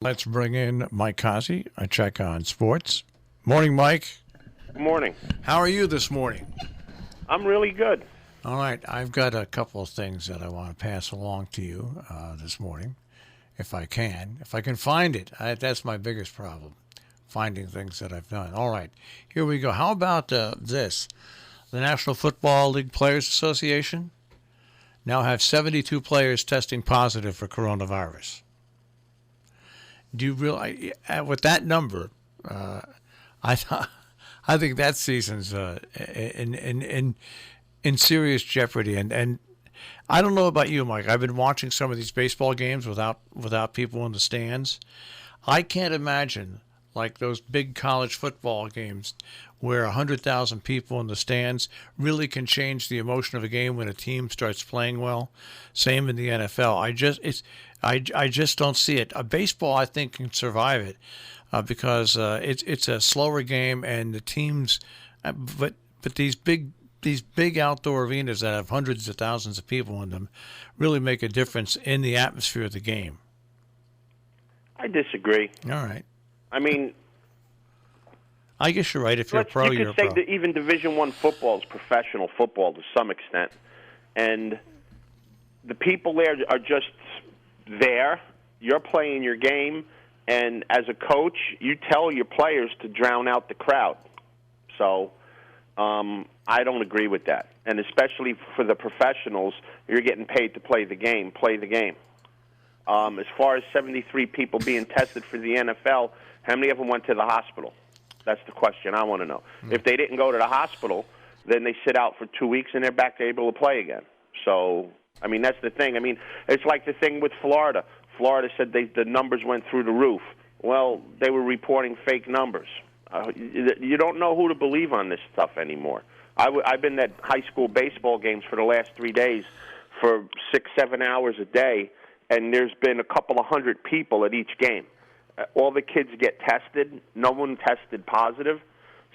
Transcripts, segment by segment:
Let's bring in Mike Cozzi, a check on sports. Morning, Mike. Good morning. How are you this morning? I'm really good. All right, I've got a couple of things that I want to pass along to you this morning, if I can. If I can find it, that's my biggest problem, finding things that I've done. All right, here we go. How about this? The National Football League Players Association now have 72 players testing positive for coronavirus. Do you realize, with that number, I think that season's in serious jeopardy. And I don't know about you, Mike. I've been watching some of these baseball games without people in the stands. I can't imagine like those big college football games where 100,000 people in the stands really can change the emotion of a game when a team starts playing well. Same in the NFL. I just don't see it. Baseball, I think, can survive it because it's a slower game, and the teams, but these big outdoor arenas that have hundreds of thousands of people in them really make a difference in the atmosphere of the game. I disagree. All right. I mean, I guess you're right. If you're a pro, you could say that even Division I football is professional football to some extent, and the people there are just there. You're playing your game, and as a coach, you tell your players to drown out the crowd. So I don't agree with that, and especially for the professionals, you're getting paid to play the game. Play the game. As far as 73 people being tested for the NFL, how many of them went to the hospital? That's the question I want to know. If they didn't go to the hospital, then they sit out for 2 weeks and they're back to able to play again. So, I mean, that's the thing. I mean, it's like the thing with Florida. Florida said the numbers went through the roof. Well, they were reporting fake numbers. You don't know who to believe on this stuff anymore. I've been at high school baseball games for the last 3 days for 6-7 hours a day, and there's been a couple of hundred people at each game. All the kids get tested. No one tested positive.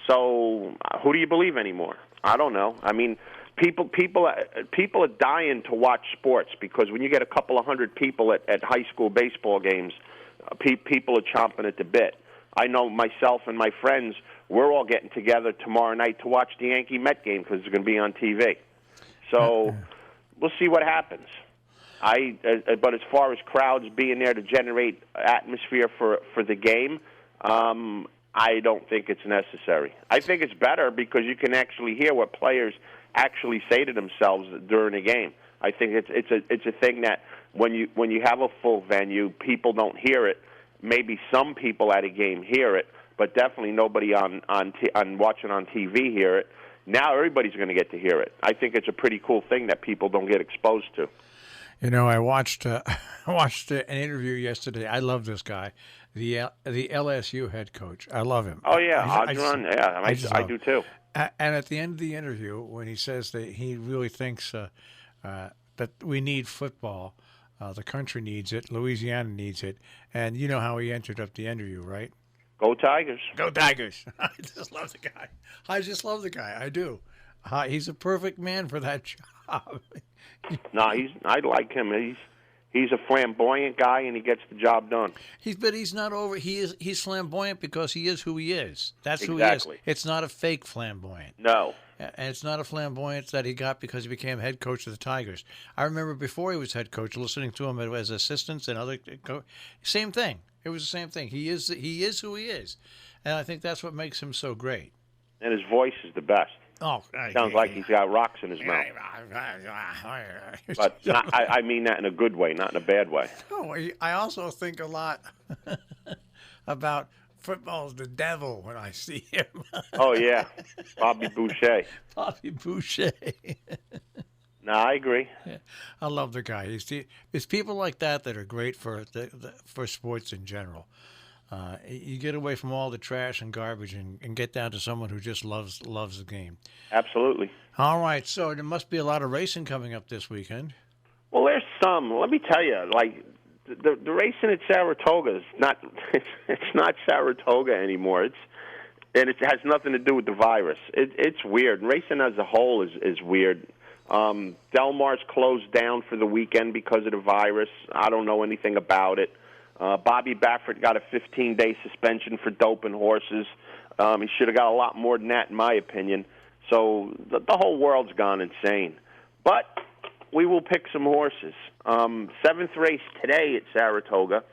So who do you believe anymore? I don't know. I mean, people are dying to watch sports because when you get a couple of hundred people at high school baseball games, people are chomping at the bit. I know myself and my friends, we're all getting together tomorrow night to watch the Yankee-Met game because it's going to be on TV. So we'll see what happens. But as far as crowds being there to generate atmosphere for the game, I don't think it's necessary. I think it's better because you can actually hear what players actually say to themselves during a game. I think it's a thing that when you have a full venue, people don't hear it. Maybe some people at a game hear it, but definitely nobody on watching on TV hear it. Now everybody's going to get to hear it. I think it's a pretty cool thing that people don't get exposed to. You know, I watched an interview yesterday. I love this guy, the LSU head coach. I love him. Oh yeah, Orgeron. Yeah, I do too. And at the end of the interview, when he says that he really thinks that we need football, the country needs it, Louisiana needs it, and you know how he entered up the interview, right? Go Tigers! Go Tigers! I just love the guy. I do. He's a perfect man for that job. No, I like him. He's a flamboyant guy, and he gets the job done. But he's not over. He's flamboyant because he is who he is. That's exactly. Who he is. It's not a fake flamboyant. No. And it's not a flamboyance that he got because he became head coach of the Tigers. I remember before he was head coach, listening to him as assistants and other same thing. It was the same thing. He is who he is, and I think that's what makes him so great. And his voice is the best. Oh, sounds like he's got rocks in his mouth. But I mean that in a good way, not in a bad way. Oh, I also think a lot about football's the devil when I see him. Oh, yeah. Bobby Boucher. No, I agree. Yeah. I love the guy. It's people like that are great for sports in general. You get away from all the trash and garbage and get down to someone who just loves the game. Absolutely. All right, so there must be a lot of racing coming up this weekend. Well, there's some. Let me tell you, like the racing at Saratoga is not it's not Saratoga anymore. It has nothing to do with the virus. It's weird. Racing as a whole is weird. Del Mar's closed down for the weekend because of the virus. I don't know anything about it. Bobby Baffert got a 15-day suspension for doping horses. He should have got a lot more than that, in my opinion. So the whole world's gone insane. But we will pick some horses. Seventh race today at Saratoga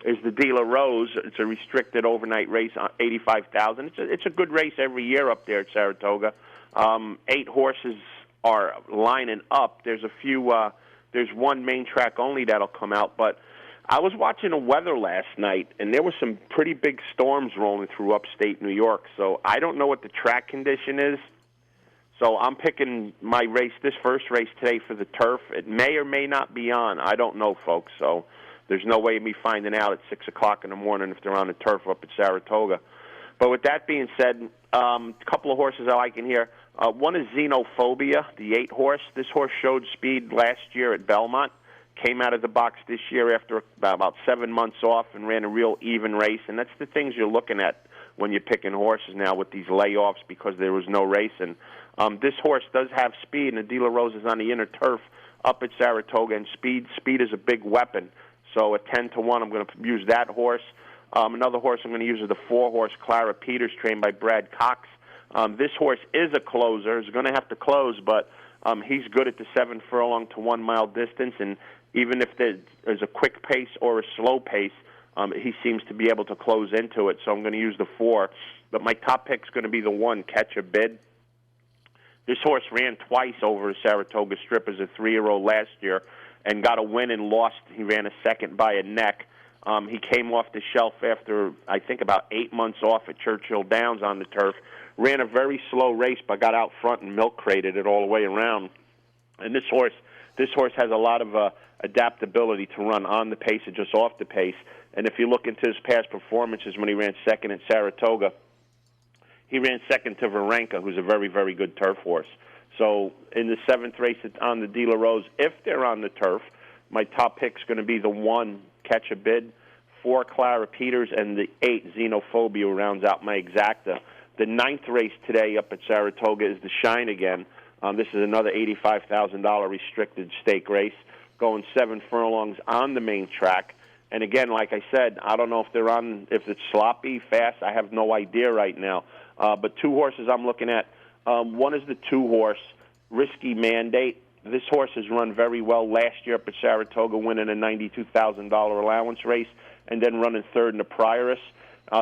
is the De La Rose. It's a restricted overnight race, 85,000. It's a good race every year up there at Saratoga. 8 horses are lining up. There's a few. There's one main track only that'll come out. But I was watching the weather last night, and there were some pretty big storms rolling through upstate New York. So I don't know what the track condition is. So I'm picking my race, this first race today, for the turf. It may or may not be on. I don't know, folks. So there's no way of me finding out at 6 o'clock in the morning if they're on the turf up at Saratoga. But with that being said, a couple of horses I like in here. One is Xenophobia, the 8 horse. This horse showed speed last year at Belmont. Came out of the box this year after about 7 months off and ran a real even race. And that's the things you're looking at when you're picking horses now with these layoffs because there was no racing. This horse does have speed, and the De La Rose is on the inner turf up at Saratoga, and speed is a big weapon. So at 10-1, I'm going to use that horse. Another horse I'm going to use is the 4-horse Clara Peters, trained by Brad Cox. This horse is a closer. He's going to have to close, but he's good at the 7 furlong to 1 mile distance, and even if there's a quick pace or a slow pace, he seems to be able to close into it. So I'm going to use the 4. But my top pick is going to be the 1, Catch a Bid. This horse ran twice over the Saratoga Strip as a 3-year-old last year and got a win and lost. He ran a second by a neck. He came off the shelf after, I think, about 8 months off at Churchill Downs on the turf. Ran a very slow race, but got out front and milk crated it all the way around. And this horse has a lot of adaptability to run on the pace and just off the pace. And if you look into his past performances when he ran second at Saratoga, he ran second to Varenka, who's a very, very good turf horse. So in the 7th race on the De La Rose, if they're on the turf, my top pick's going to be the 1, Catch a Bid, 4, Clara Peters, and the 8, Xenophobia, rounds out my exacta. The 9th race today up at Saratoga is the Shine Again. This is another $85,000 restricted stake race, going 7 furlongs on the main track. And again, like I said, I don't know if it's sloppy, fast. I have no idea right now. But 2 horses I'm looking at. One is the 2-horse, Risky Mandate. This horse has run very well last year up at Saratoga, winning a $92,000 allowance race and then running 3rd in the Prioress.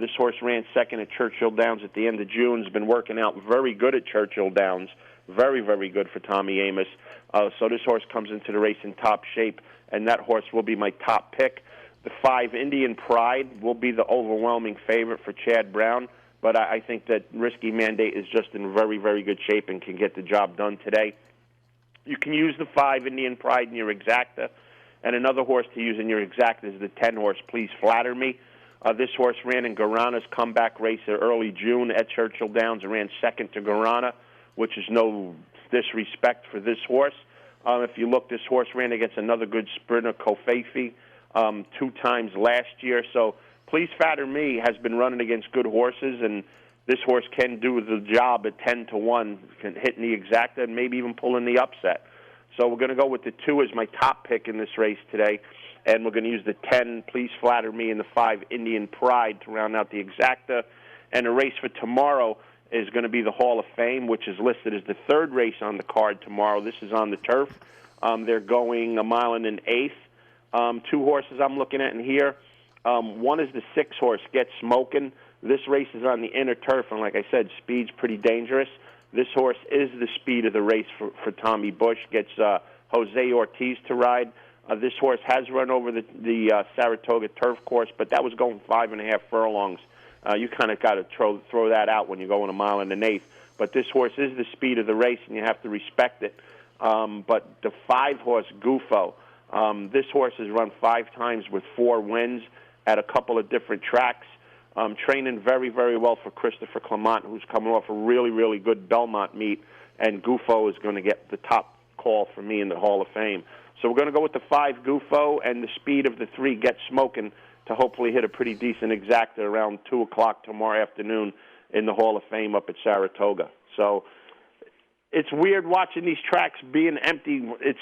This horse ran 2nd at Churchill Downs at the end of June. Has been working out very good at Churchill Downs. Very, very good for Tommy Amos. So this horse comes into the race in top shape, and that horse will be my top pick. The 5, Indian Pride, will be the overwhelming favorite for Chad Brown, but I think that Risky Mandate is just in very, very good shape and can get the job done today. You can use the 5, Indian Pride, in your exacta, and another horse to use in your exacta is the 10-horse, Please Flatter Me. This horse ran in Garana's comeback race in early June at Churchill Downs and ran 2nd to Garana, which is no disrespect for this horse. If you look, this horse ran against another good sprinter, Kofafi, 2 times last year. So Please Flatter Me has been running against good horses, and this horse can do the job at 10-1, can hit in the exacta and maybe even pull in the upset. So we're going to go with the 2 as my top pick in this race today, and we're going to use the 10, Please Flatter Me, and the 5, Indian Pride, to round out the exacta. And the race for tomorrow is going to be the Hall of Fame, which is listed as the 3rd race on the card tomorrow. This is on the turf. They're going 1 mile and 1/8. 2 horses I'm looking at in here. One is the 6-horse, Get Smokin'. This race is on the inner turf, and like I said, speed's pretty dangerous. This horse is the speed of the race for Tommy Bush. Gets Jose Ortiz to ride. This horse has run over the Saratoga turf course, but that was going 5.5 furlongs. You kind of got to throw that out when you're going 1 mile and 1/8. But this horse is the speed of the race, and you have to respect it. But the 5-horse, Gufo, this horse has run 5 times with 4 wins at a couple of different tracks. Training very, very well for Christopher Clement, who's coming off a really, really good Belmont meet, and Gufo is going to get the top call for me in the Hall of Fame. So we're going to go with the 5, Gufo, and the speed of the 3, Get Smokin', to hopefully hit a pretty decent exacta around 2 o'clock tomorrow afternoon in the Hall of Fame up at Saratoga. So it's weird watching these tracks being empty. It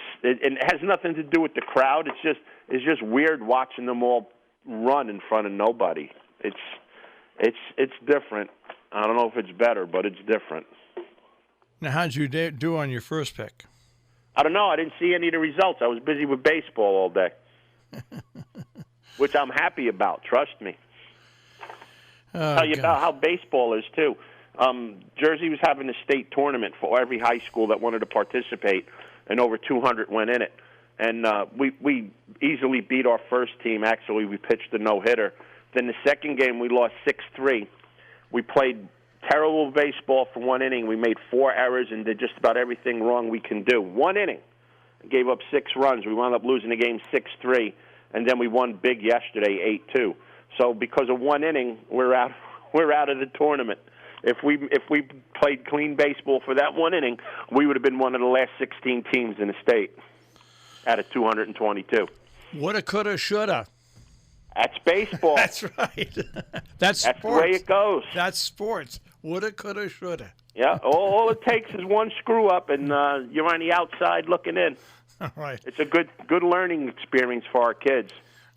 has nothing to do with the crowd. It's just weird watching them all run in front of nobody. It's different. I don't know if it's better, but it's different. Now, how'd you do on your first pick? I don't know. I didn't see any of the results. I was busy with baseball all day, which I'm happy about. Trust me. Tell you about how baseball is, too. Jersey was having a state tournament for every high school that wanted to participate, and over 200 went in it. And we easily beat our first team. Actually, we pitched a no-hitter. Then the second game, we lost 6-3. We played terrible baseball for one inning. We made 4 errors and did just about everything wrong we can do. One inning. Gave up 6 runs. We wound up losing the game 6-3, and then we won big yesterday 8-2. So because of one inning, we're out of the tournament. If we played clean baseball for that one inning, we would have been one of the last 16 teams in the state out of 222. Woulda, coulda, shoulda. That's baseball. That's right. That's sports. The way it goes. That's sports. Woulda, coulda, shoulda. Yeah, all it takes is one screw up, and you're on the outside looking in. All right. It's a good learning experience for our kids.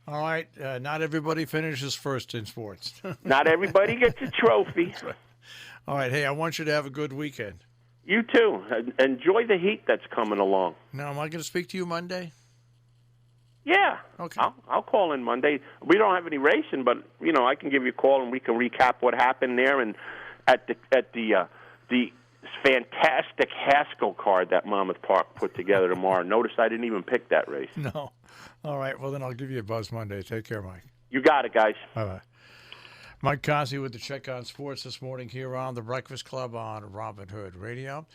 All right. Not everybody finishes first in sports. Not everybody gets a trophy. That's right. All right. Hey, I want you to have a good weekend. You too. Enjoy the heat that's coming along. Now, am I going to speak to you Monday? Yeah. Okay. I'll call in Monday. We don't have any racing, but I can give you a call and we can recap what happened there and at the fantastic Haskell card that Monmouth Park put together tomorrow. Notice I didn't even pick that race. No. All right. Well, then I'll give you a buzz Monday. Take care, Mike. You got it, guys. Bye-bye. Mike Cozzi with the Check on Sports this morning here on The Breakfast Club on Robin Hood Radio.